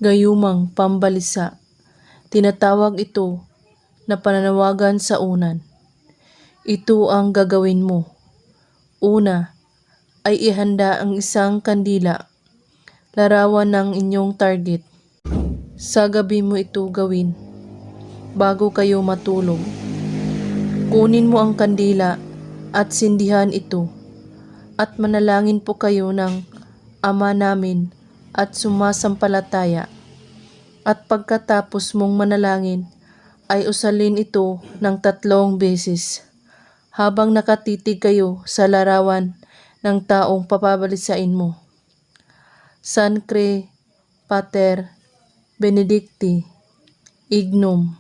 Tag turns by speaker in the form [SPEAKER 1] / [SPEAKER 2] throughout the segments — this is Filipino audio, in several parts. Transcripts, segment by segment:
[SPEAKER 1] gayumang pambalisa. Tinatawag ito na pananawagan sa unan. Ito ang gagawin mo. Una ay ihanda ang isang kandila, larawan ng inyong target. Sa gabi mo ito gawin bago kayo matulog. Kunin mo ang kandila at sindihan ito at manalangin po kayo ng Ama namin at sumasampalataya. At pagkatapos mong manalangin ay usalin ito ng 3 beses habang nakatitig kayo sa larawan ng taong papabalisain mo. Sancre Pater Benedicti Ignum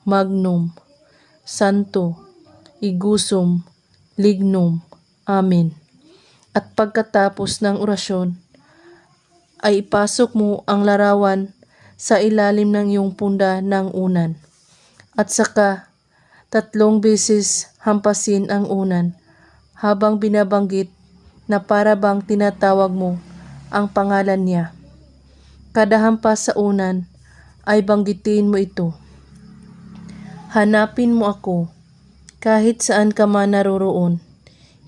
[SPEAKER 1] Magnum Santo Igusum Lignum. Amen. At pagkatapos ng orasyon, ay ipasok mo ang larawan sa ilalim ng iyong punda ng unan. At saka 3 beses hampasin ang unan habang binabanggit na para bang tinatawag mo ang pangalan niya. Kada hampas sa unan ay banggitin mo ito. Hanapin mo ako kahit saan ka man naroroon.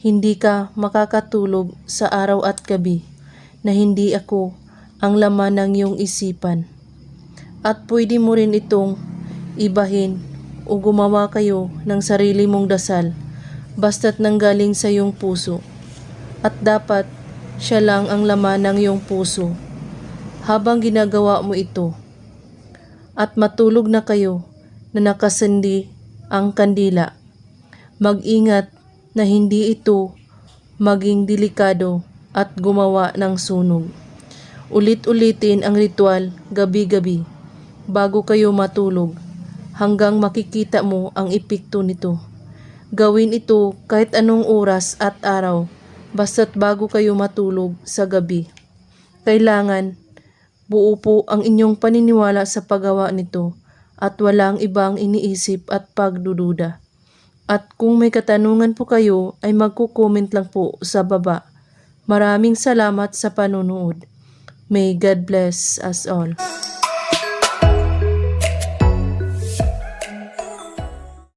[SPEAKER 1] Hindi ka makakatulog sa araw at gabi na hindi ako ang laman ng iyong isipan. At pwede mo rin itong ibahin o gumawa kayo ng sarili mong dasal basta't nanggaling sa iyong puso. At dapat siya lang ang laman ng iyong puso habang ginagawa mo ito. At matulog na kayo na nakasindi ang kandila. Mag-ingat na hindi ito maging delikado at gumawa ng sunog. Ulit-ulitin ang ritual gabi-gabi bago kayo matulog hanggang makikita mo ang epekto nito. Gawin ito kahit anong oras at araw basta't bago kayo matulog sa gabi. Kailangan buo po ang inyong paniniwala sa paggawa nito at walang ibang iniisip at pagdududa. At kung may katanungan po kayo ay magko-comment lang po sa baba. Maraming salamat sa panonood. May God bless us all.